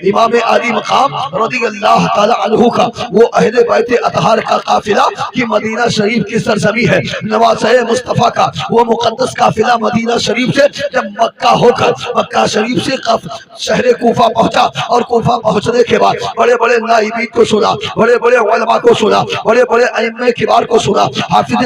امام علی مقام رضی اللہ تعالی عنہ کا وہ اہل بیت اطہار کا قافلہ کہ مدینہ شریف کی سرزمین ہے، نواسہ مصطفیٰ کا وہ مقدس قافلہ مدینہ شریف سے جب مکہ ہو کر مکہ شریف سے شہر کوفہ پہنچا، اور کوفہ پہنچنے کے بعد بڑے بڑے نائبین کو سنا، بڑے بڑے علماء کو سنا، بڑے بڑے ائمہ کبار کو سنا، حافظ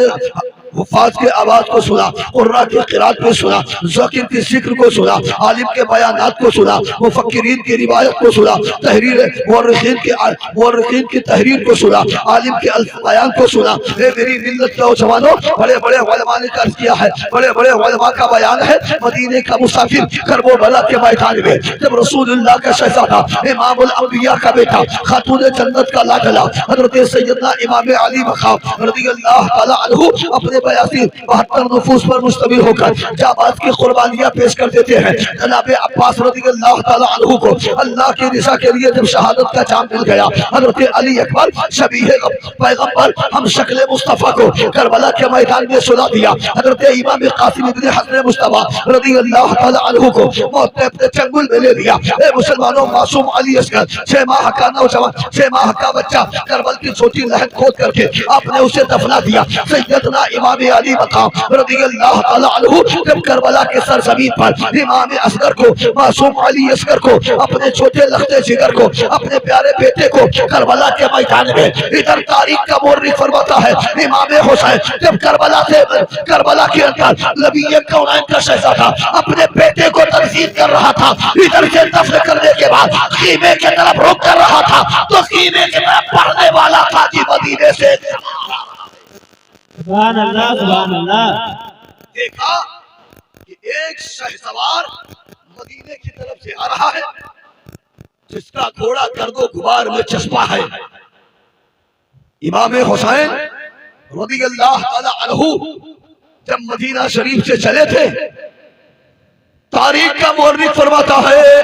حفاظ کے آواز کو سنا، قرآن کی قرات کو سنا، ذکر کی ذکر کو سنا، عالم کے بیانات کو سنا، مفکرین کی روایت کو سنا، تحریر مورخین کی تحریر کو سنا، عالم کے بیان کو سنا۔ اے میری ملت کے نوجوانوں، بڑے بڑے علماء نے عرض کیا ہے، بڑے بڑے علماء کا بیان ہے، مدینے کا مسافر کرب و بلا کے میدان میں جب رسول اللہ کا شہزادہ امام الانبیاء کا بیٹا خاتون جنت کا لاڈلا حضرت سیدنا امام علی مقام رضی اللہ تعالی عنہ اپنے 72 نفوس پر مشتمل ہو کر جابات کی قربانیاں پیش کر دیتے ہیں، جناب عباس رضی اللہ تعالی عنہ کو اللہ کی رضا کے لیے جب شہادت کا جام مل گیا، حضرت علی اکبر شبیہ پیغمبر ہم شکل مصطفیٰ کو کربلا کے میدان میں سنا دیا، حضرت امام قاسم ابن حسن مصطفیٰ رضی اللہ تعالی عنہ کو موت نے اپنے چنگل میں لے لیا۔ اے مسلمانوں، معصوم علی اصغر 6 ماہ کا نوجوان، 6 ماہ کا بچہ کربل کی چھوٹی لہد کھود کر کے آپ نے اسے دفنا دیا۔ سیدنا امام علی مقام رضی اللہ تعالی عنہ جب کربلا کے سرزمین پر امام اصغر کو، معصوم علی اصغر کو، اپنے چھوٹے لخت جگر کو، اپنے پیارے بیٹے کو کربلا کے میدان میں، ادھر تاریخ کا مورخ فرماتا ہے امام حسین جب کربلا کے اندر نبی کونین کا شہزادہ اپنے بیٹے کو تدفین کر رہا تھا، ادھر سے دفن کرنے کے بعد خیمے کی طرف رخ کر رہا تھا تو خیمے کی طرف پڑھنے والا تھا جی مدینے سے۔ سبحان اللہ سبحان اللہ۔ دیکھا کہ ایک شہسوار مدینے کی طرف سے آ رہا ہے جس کا گھوڑا گرد و غبار میں چسپا ہے۔ امام حسین رضی اللہ تعالی عنہ جب مدینہ شریف سے چلے تھے، تاریخ کا مورخ فرماتا ہے،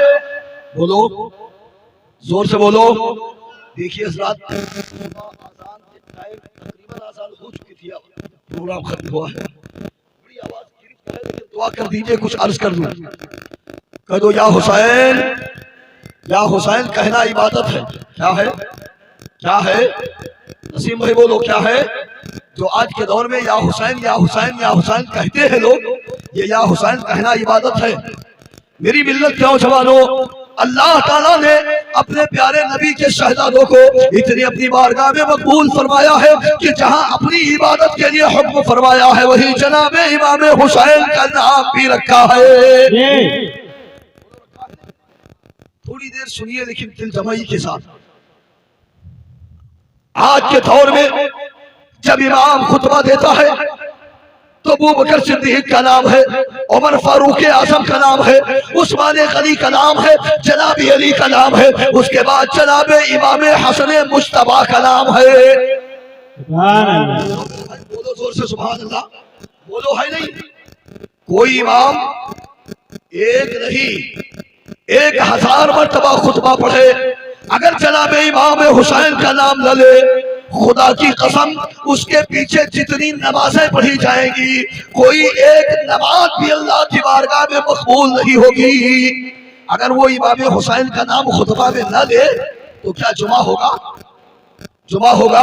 بولو زور سے بولو، دیکھیے حضرات آزان کے ٹائم تقریباً آزان ہو چکی تھی، پروگرام ختم ہوا ہے، بڑی آواز گرفت ہے لیکن دعا کر دیجئے کچھ عرض کر دوں۔ کہہ دو یا حسین، یا حسین کہنا عبادت ہے۔ کیا ہے؟ کیا ہے؟ نسیم بھائی بولو کیا ہے؟ جو آج کے دور میں یا حسین یا حسین یا حسین کہتے ہیں لوگ، یہ یا حسین کہنا عبادت ہے۔ میری ملت کے نوجوانوں، اللہ تعالیٰ نے اپنے پیارے نبی کے شہزادوں کو اتنی اپنی بارگاہ میں مقبول فرمایا ہے کہ جہاں اپنی عبادت کے لیے حکم فرمایا ہے وہی جناب امام حسین کا نام بھی رکھا ہے۔ تھوڑی دیر سنیے لیکن دل جمعی کے ساتھ۔ آج کے دور میں جب امام خطبہ دیتا ہے تو ابو بکر صدیق کا نام ہے، عمر فاروق اعظم کا نام ہے، عثمان غنی کا نام ہے، جناب علی کا نام ہے، اس کے بعد جناب امام حسن مجتبیٰ کا نام ہے۔ سبحان اللہ۔ بولو زور سے سبحان اللہ، بولو ہے نہیں؟ کوئی امام ایک نہیں 1000 مرتبہ خطبہ پڑھے، اگر جناب امام حسین کا نام نہ لے، خدا کی قسم اس کے پیچھے جتنی نمازیں پڑھی جائیں گی کوئی ایک نماز بھی اللہ کی بارگاہ میں مقبول نہیں ہوگی۔ اگر وہ امام حسین کا نام خطبہ میں نہ لے تو کیا جمعہ ہوگا؟ جمعہ ہوگا؟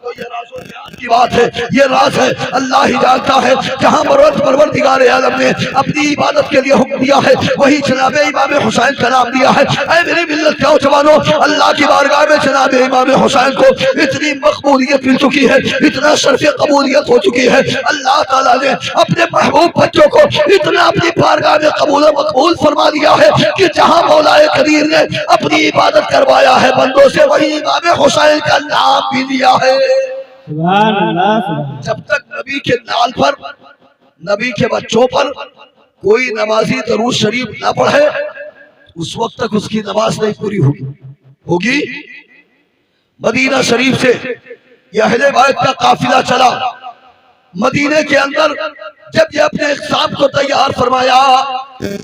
تو یہ راز و نیاز کی بات ہے، یہ راز ہے، اللہ ہی جانتا ہے۔ جہاں پروردگار عالم نے اپنی عبادت کے لیے حکم دیا ہے وہی جناب امام حسین کا نام دیا ہے۔ اے میری ملت کے نوجوانوں، اللہ کی بارگاہ میں جناب امام حسین کو اتنی مقبولیت مل چکی ہے، اتنا شرف قبولیت ہو چکی ہے، اللہ تعالیٰ نے اپنے محبوب بچوں کو اتنا اپنی بارگاہ میں قبول و مقبول فرما دیا ہے کہ جہاں مولا کریم نے اپنی عبادت کروایا ہے بندوں سے وہی امام حسین کا نام بھی دیا ہے۔ سبحان اللہ۔ جب تک نبی کے نال پر، نبی کے بچوں پر کوئی نمازی درود شریف نہ پڑھے اس وقت تک اس کی نماز نہیں پوری ہوگی۔ مدینہ شریف سے یہ اہل بیت کا قافلہ چلا، مدینے کے اندر جب یہ اپنے اقسام کو تیار فرمایا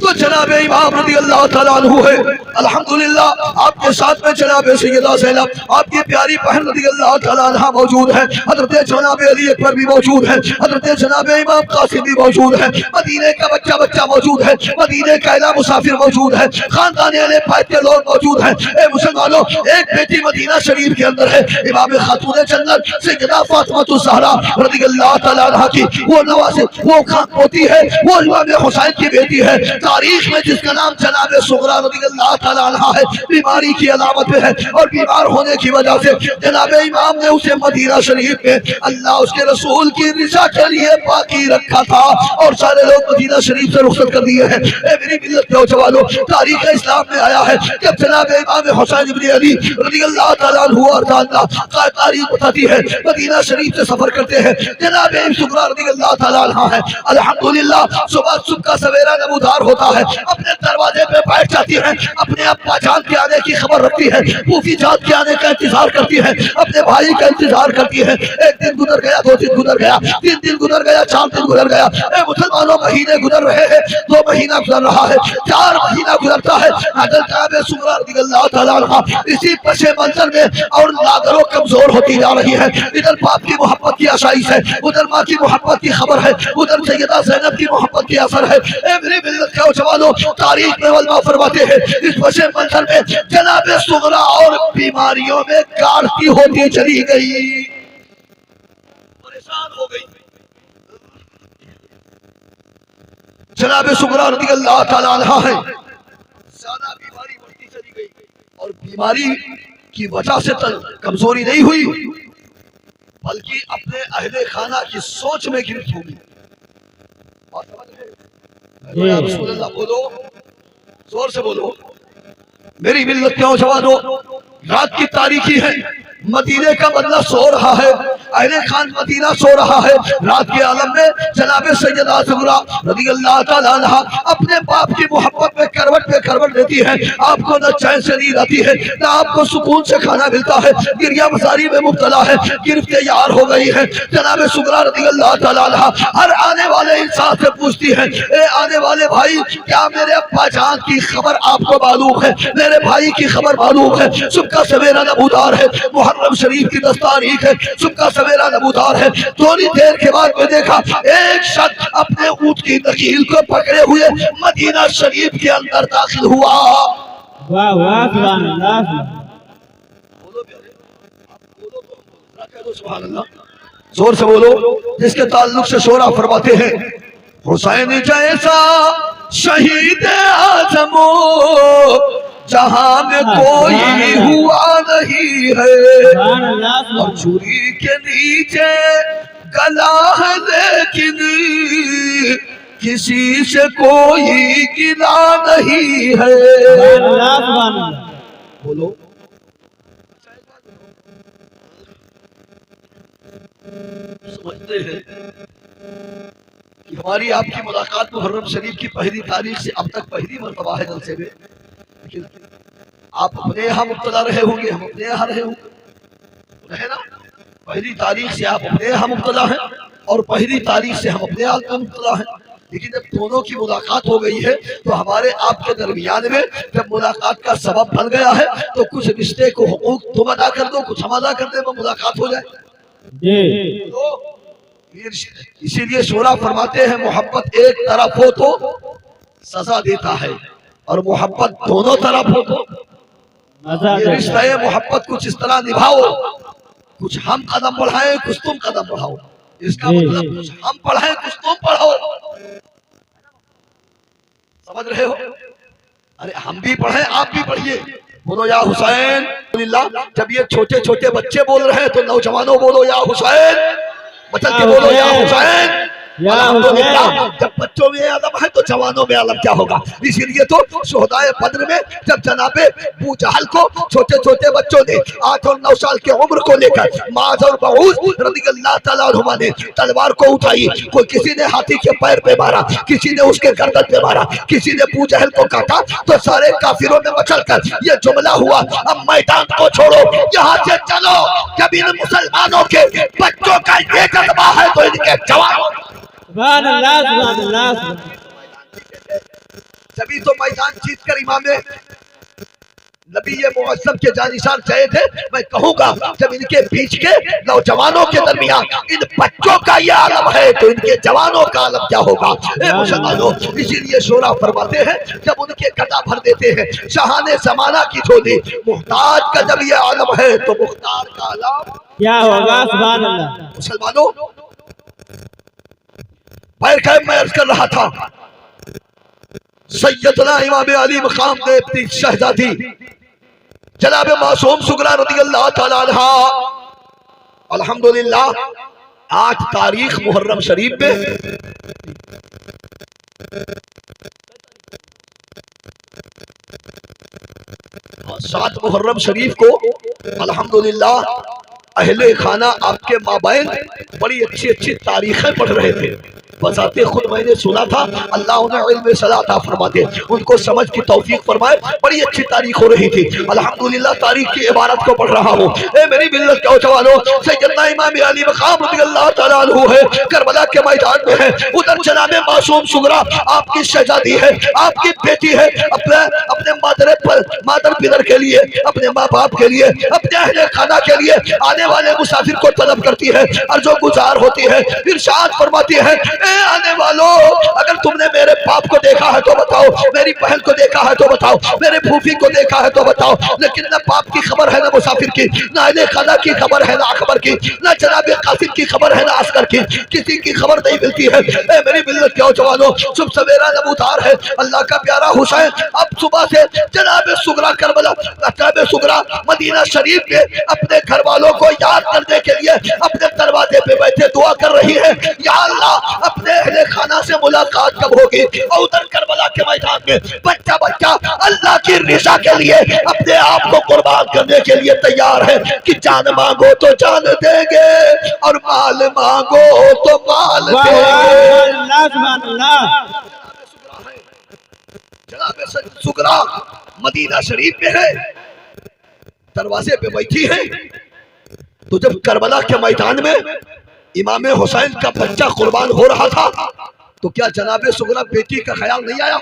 تو جناب امام رضی اللہ تعالیٰ عنہ ہے الحمدللہ آپ کے ساتھ میں جناب سیدہ زینب آپ کی پیاری بہن رضی اللہ تعالیٰ عنہ موجود ہے، حضرت جناب علی اکبر بھی موجود ہے، حضرت جناب امام قاسم بھی موجود ہے، مدینے کا بچہ موجود ہے، مدینے کا اعلیٰ مسافر موجود ہے، خاندان اہل بیت کے لوگ موجود ہیں۔ اے مسلمانوں، ایک بیٹی مدینہ شریف کے اندر ہے، امام خاتون جنت سیدہ فاطمہ الزہرا رضی اللہ تعالیٰ عنہ کی وہ نوازے وہ خان پوتی ہے، وہ امام حسین کی بیٹی ہے، تاریخ میں جس کا نام جناب صغرا رضی اللہ تعالیٰ عنہ ہے، بیماری کی علامت میں ہے اور بیمار ہونے کی وجہ سے جناب امام نے اسے مدینہ شریف میں اللہ اس کے رسول کی رضا کے لیے باقی رکھا تھا اور سارے لوگ مدینہ شریف سے رخصت کر دیے ہیں۔ اے میری ملت کے نوجوانوں، تاریخ اسلام میں آیا ہے کہ جناب امام حسین ابن علی رضی اللہ تعالیٰ عنہ اور تاریخ بتاتی ہے مدینہ شریف سے سفر کرتے ہیں، جناب صغرا رضی اللہ تعالیٰ عنہ ہے الحمدللہ صبح کا سویرا نمودار ہوتا ہے، اپنے دروازے پہ بیٹھ جاتی ہے، اپنے ابا جان کے آنے کی خبر رکھتی ہے، پھوپھی جان کے آنے کا انتظار کرتی ہے، اپنے بھائی کا انتظار کرتی ہے۔ ایک دن گزر گیا، 2 دن گزر گیا، 3 دن گزر گیا، 4 دن گزر گیا۔ اے مسلمانوں، مہینے گزر رہے ہیں، 2 مہینہ گزر رہا ہے، 4 مہینہ گزرتا ہے۔ حضرت صغرا رضی اللہ تعالیٰ عنہ اسی پس منظر میں اور ناگرو کمزور ہوتی جا رہی ہے، ادھر باپ کی محبت کی آشائش ہے، ادھر ماں کی محبت کی خبر ہے، ادھر سیدہ زینب کی محبت کی اثر ہے۔ اے میری ملت کے نوجوانوں، تاریخ میں علماء فرماتے ہیں اس پس منظر میں جناب صغرا اور بیماریوں میں کاٹتی ہوتی چلی گئی، پریشان ہو گئی۔ جناب صغرا رضی اللہ تعالیٰ عنہ ہے، زیادہ بیماری بڑھتی چلی گئی اور بیماری کی وجہ سے کمزوری نہیں ہوئی بلکہ اپنے اہل خانہ کی سوچ میں گرفت ہوگی۔ اور سمجھ رہے یا رسول اللہ بولو، زور سے بولو۔ میری ملت کے نوجوانوں، رات کی تاریکی ہے، مدینے کا بندہ سو رہا ہے، اہل خان مدینہ سو رہا ہے۔ رات کے عالم میں جناب سیدہ صغرا رضی اللہ تعالیٰ عنہ اپنے باپ کی محبت میں کروٹ پہ کروٹ دیتی ہے، آپ کو نہ چین سے نیند آتی ہے، نہ آپ کو سکون سے کھانا ملتا ہے، گریہ بساری میں مبتلا ہے، گرفت یار ہو گئی ہے۔ جناب صغرا رضی اللہ تعالیٰ عنہ ہر آنے والے انسان سے پوچھتی ہے، اے آنے والے بھائی، کیا میرے ابا جان کی خبر آپ کو معلوم ہے؟ میرے بھائی کی خبر معلوم ہے؟ صبح کا سویرا نمودار ہے، محرم شریف کی 10 تاریخ ہے، صبح کا سویرا نمودار ہے۔ تھوڑی دیر کے بعد میں دیکھا ایک شخص اپنے اونٹ کی نکیل کو پکڑے ہوئے مدینہ شریف کے اندر داخل ہوا۔ واہ واہ سبحان اللہ، سبحان اللہ، زور سے بولو۔ جس کے تعلق سے شورا فرماتے ہیں، حسین جیسا شہید اعظم جہاں میں کوئی ہوا نہیں ہے، سبحان اللہ، اور چھری کے نیچے گلا ہے لیکن کسی سے کوئی گلا نہیں ہے۔ سبحان اللہ، سبحان اللہ۔ بولو، سمجھتے ہیں کہ ہماری آپ کی ملاقات محرم شریف کی پہلی تاریخ سے اب تک پہلی مرتبہ ہے جلسے میں، لیکن آپ اپنے یہاں مبتلا رہے ہوں گے، ہم اپنے یہاں رہے ہوں گے، رہے نا؟ پہلی تاریخ سے آپ اپنے یہاں مبتلا ہیں اور پہلی تاریخ سے ہم اپنے یہاں مبتلا ہیں، لیکن جب دونوں کی ملاقات ہو گئی ہے تو ہمارے آپ کے درمیان میں جب ملاقات کا سبب بن گیا ہے تو کچھ رشتے کو حقوق تم ادا کر دو، کچھ ہم ادا کر دیں، وہ ملاقات ہو جائے۔ جی اسی لیے شورا فرماتے ہیں محبت ایک طرف ہو تو سزا دیتا ہے اور محبت دونوں طرف ہو تو مزہ یہ رشتہ محبت کچھ اس طرح نبھاؤ، کچھ ہم قدم بڑھائیں کچھ تم قدم بڑھاؤ، اس کا مطلب کچھ ہم پڑھائیں کچھ تم پڑھو، سمجھ رہے ہو؟ ارے ہم بھی پڑھیں آپ بھی پڑھیے، بولو یا حسین۔ جب یہ چھوٹے چھوٹے بچے بول رہے ہیں تو نوجوانوں بولو یا حسین، بچل کے بولو یا حسین۔ الحمدللہ جب بچوں میں عالم ہے تو جوانوں میں عالم کیا ہوگا؟ اسی لیے تو شہدائے بدر میں جب جناب ابو جہل کو چھوٹے چھوٹے بچوں نے 8 اور 9 سال کے عمر کو لے کر معاذ اور معوذ رضی اللہ تعالیٰ عنہما نے تلوار کو اٹھائی، کوئی کسی نے ہاتھی کے پیر پہ مارا، کسی نے اس کے گردن پہ مارا، کسی نے ابو جہل کو کاٹا، تو سارے کافروں میں مچل کر یہ جملہ ہوا، اب میدان کو چھوڑو یہاں سے چلو، جب ان مسلمانوں کے بچوں کا یہ جذبہ ہے تو ان کے جوانوں سبحان اللہ سبحان اللہ جبھی تو میدان جیت کر امام نبی معظم کے جانشان چاہے تھے. میں کہوں گا جب ان کے بیچ کے نوجوانوں کے درمیان ان بچوں کا یہ عالم ہے تو ان کے جوانوں کا عالم کیا ہوگا. اے مسلمانوں اسی لیے شورا فرماتے ہیں جب ان کے گدا بھر دیتے ہیں شاہان زمانہ کی جھولی محتاج کا جب یہ عالم ہے تو مختار کا عالم کیا ہوگا. سبحان اللہ. مسلمانوں میں عرض کر رہا تھا سیدنا امام علی مقام نے اپنی شہزادی جناب معصوم سغرا رضی اللہ تعالی عنہ الحمدللہ 8 تاریخ محرم شریف میں سات محرم شریف کو الحمدللہ اہل خانہ آپ کے مابین بڑی اچھی اچھی تاریخیں پڑھ رہے تھے. بذات خود میں نے سنا تھا اللہ انہیں علم صلاح عطا فرما دے ان کو سمجھ کی توفیق فرمائے. بڑی اچھی تاریخ ہو رہی تھی الحمدللہ. تاریخ کی عبارت کو پڑھ رہا ہوں. اے میری ملت کے نوجوانوں سیدنا امام علی مقام رضی اللہ تعالیٰ عنہ ہے کربلا کے میدان میں ہے. ادھر جناب معصوم سغرا آپ کی شہزادی ہے آپ کی بیٹی ہے. اپنے مادر پدر کے لیے اپنے ماں باپ کے لیے اپنے اہل خانہ کے لیے آنے والے مسافر کو طلب کرتی ہے عرض و گزار ہوتی ہے. ارشاد فرماتی ہے آنے والوں اگر تم نے میرے باپ کو دیکھا ہے تو بتاؤ میری بہن کو دیکھا ہے تو بتاؤ میرے پھوپھی کو دیکھا ہے تو بتاؤ. لیکن نہ باپ کی خبر ہے نہ مسافر کی نہ اہل خانہ کی خبر ہے نہ اخبر کی نہ جناب قاسم کی خبر ہے نہ عسکر کی. کسی کی خبر نہیں ملتی ہے. اے میری ملت کے نوجوانوں صبح سویرا نمودار ہے اللہ کا پیارا حسین اب صبح سے جناب سغرا کربلا جناب سغرا مدینہ شریف میں اپنے گھر والوں کو یاد کرنے کے لیے اپنے دروازے پہ بیٹھے دعا کر رہی ہے یا اللہ اپنے اہل خانہ سے ملاقات کب ہوگی. اور ادھر کربلا کے میدان میں بچہ اللہ کی رضا کے لیے اپنے آپ کو قربان کرنے کے لیے تیار ہے کہ جان مانگو تو جان دیں گے اور مال مانگو تو مال دیں گے. سبحان اللہ. جناب سغرا مدینہ شریف میں ہے دروازے پہ بیٹھی ہے. تو جب کربلا کے میدان میں امام حسین کا بچہ قربان ہو رہا تھا تو کیا جناب سغرا بیٹی کا خیال نہیں آیا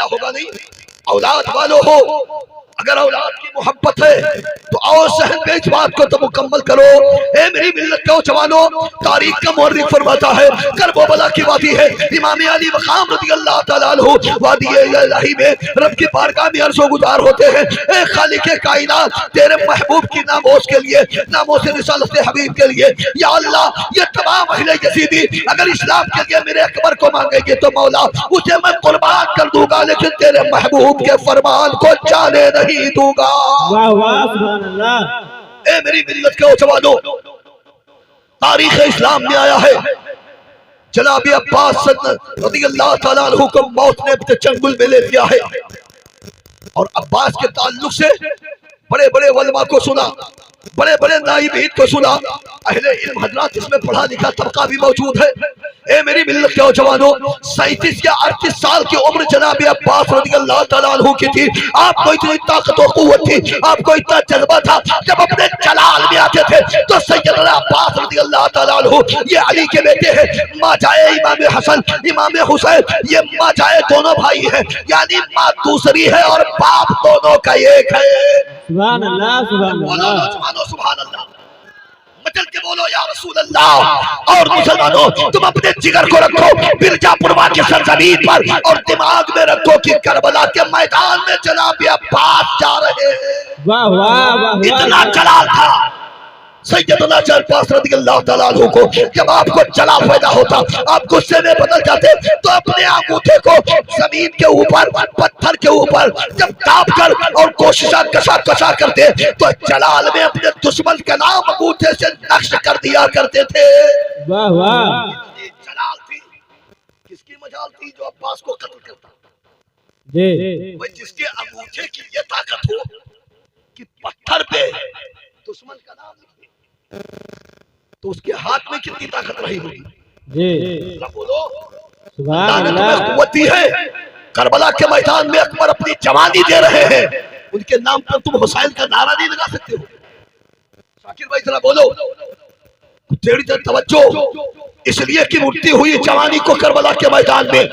ہوگا نہیں. اولاد والوں ہو اگر اولاد کی محبت ہے تو آؤ ذہن میں اس بات کو تو مکمل کرو. اے میری ملت کے نوجوانوں تاریخ کا مورخ فرماتا ہے کربلا کی وادی ہے امام علی مقام رضی اللہ تعالیٰ عنہ وادی الہی میں رب کی بارگاہ میں عرض و گزار ہوتے ہیں. اے خالق کائنات تیرے محبوب کی ناموس کے لیے ناموس رسالت حبیب کے لیے یا اللہ یہ تمام اہل یزیدی اگر اسلام کے لیے میرے اکبر کو مانگیں گے تو مولا اسے میں قربان کر دوں گا لیکن تیرے محبوب کے فرمان کو جانے نہیں دوں گا. واہ واہ سبحان اللہ. اے میری ملت کے نوجوانوں تاریخ اسلام میں آیا ہے جناب عباس رضی اللہ تعالیٰ عنہ کو موت نے اپنے چنگل میں لے لیا ہے. اور عباس کے تعلق سے بڑے بڑے علماء کو سنا بڑے بڑے نائبین کو سنا. اہل علم حضرات اس میں پڑھا لکھا طبقہ بھی موجود ہے. اے میری ملت کے نوجوانوں 37 یا 38 سال کی عمر جناب عباس رضی اللہ تعالیٰ عنہ کی تھی. آپ کو اتنی طاقت و قوت تھی آپ کو اتنا جذبہ تھا جب اپنے جلال میں آتے تھے تو سیدنا عباس رضی اللہ تعالیٰ عنہ یہ علی کے بیٹے ہیں ماں جائے امام حسن امام حسین یہ ماں جائے دونوں بھائی ہیں یعنی ماں دوسری ہے اور باپ دونوں کا ایک ہے. سبحان اللہ سبحان اللہ. سبحان اللہ. مچل کے بولو یا رسول اللہ. اور مسلمانوں تم اپنے جگر کو رکھو برجا پوروا کی سرزمین پر اور دماغ میں رکھو کہ کربلا کے میدان میں جناب عباس جا رہے ہیں. واہ واہ واہ. اتنا جلال تھا سیدنا عباس رضی اللہ تعالیٰ عنہ کو. جب آپ کو جلال پیدا ہوتا آپ غصے میں بدل جاتے تو اپنے انگوٹھے کو زمین کے اوپر پتھر کے اوپر جب داب کر اور کوششاں کشا کرتے تو جلال میں اپنے دشمن کا نام انگوٹھے سے نقش کر دیا کرتے تھے. واہ واہ. جلال تھی کس کی مجال تھی جو عباس کو قتل کرتا جی. جس کے انگوٹھے کی یہ طاقت ہو کہ پتھر پہ دشمن کا نام تو اس کے ہاتھ میں کتنی طاقت رہی ہوگی. جی بولو سبحان اللہ. قوت دی ہے. کربلا کے میدان میں اکبر اپنی جوانی دے رہے ہیں ان کے نام پر تم حسین کا نعرہ نہیں لگا سکتے ہو. شاکر بھائی ذرا بولو تیری طرف توجہ اس لیے کہ اٹھتی ہوئی جوانی کو کربلا کے میدان میں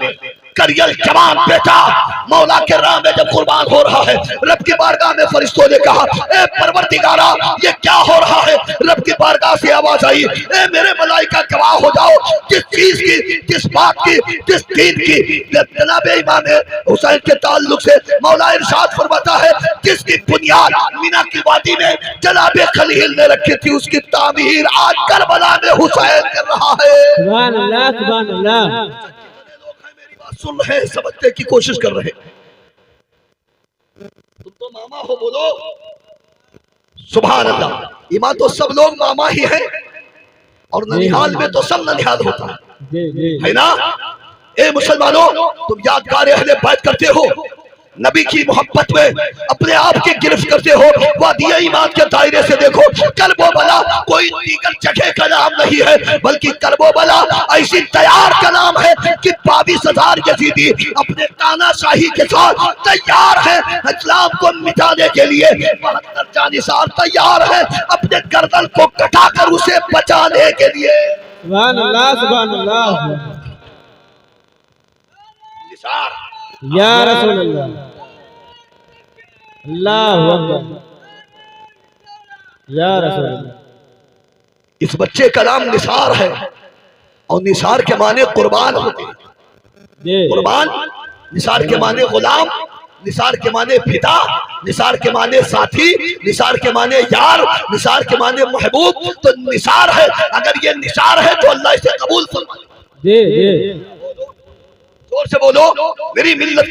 کریل جوان بیٹا مولا کے راہ میں جب قربان ہو رہا ہے، رب کی بارگاہ میں فرشتوں نے کہا اے پروردگارا یہ کیا ہو رہا ہے؟ رب کی بارگاہ سے آواز آئی اے میرے ملائکہ گواہ ہو جاؤ کس چیز کی، کس بات کی، کس دین کی۔ جناب امام حسین کے تعلق سے مولا ارشاد فرماتا ہے جس کی بنیاد مینا کی وادی میں جناب خلیل نے رکھی تھی اس کی تعمیر آج کربلا میں حسین کر رہا ہے۔ سبحان اللہ سبحان اللہ۔ سن رہے ہیں، سمجھنے کی کوشش کر رہے ہیں۔ تم تو ماما ہو، بولو سبحان اللہ۔ ایمان تو سب لوگ ماما ہی ہیں اور ننیحال میں تو سب ننیحال ہوتا ہے نا۔ اے مسلمانوں تم یادگار اہل بیت کرتے ہو، نبی کی محبت میں اپنے آپ کی گرفت کرتے ہو، وادی ایمان کے دائرے سے دیکھو کربلا کوئی دیگر جگہ کا نام نہیں ہے بلکہ کربلا ایسی تیار کا نام ہے کہ 22,000 یزیدی اپنے تانا شاہی کے ساتھ تیار ہے اسلام کو مٹانے کے لیے، 72 جانثار تیار ہے اپنے گردن کو کٹا کر اسے بچانے کے لیے۔ سبحان اللہ سبحان اللہ۔ نثار یا رسول اللہ، اللہ اکبر، یا رسول اللہ۔ اس بچے کا نام نثار ہے اور نثار کے معنی قربان ہوتے ہیں۔ قربان، نثار کے معنی غلام، نثار کے معنی فدا، نثار کے معنی ساتھی، نثار کے معنی یار، نثار کے معنی محبوب۔ تو نثار ہے، اگر یہ نثار ہے تو اللہ اسے قبول فرمائے۔ جی جی، زور سے بولو میری ملت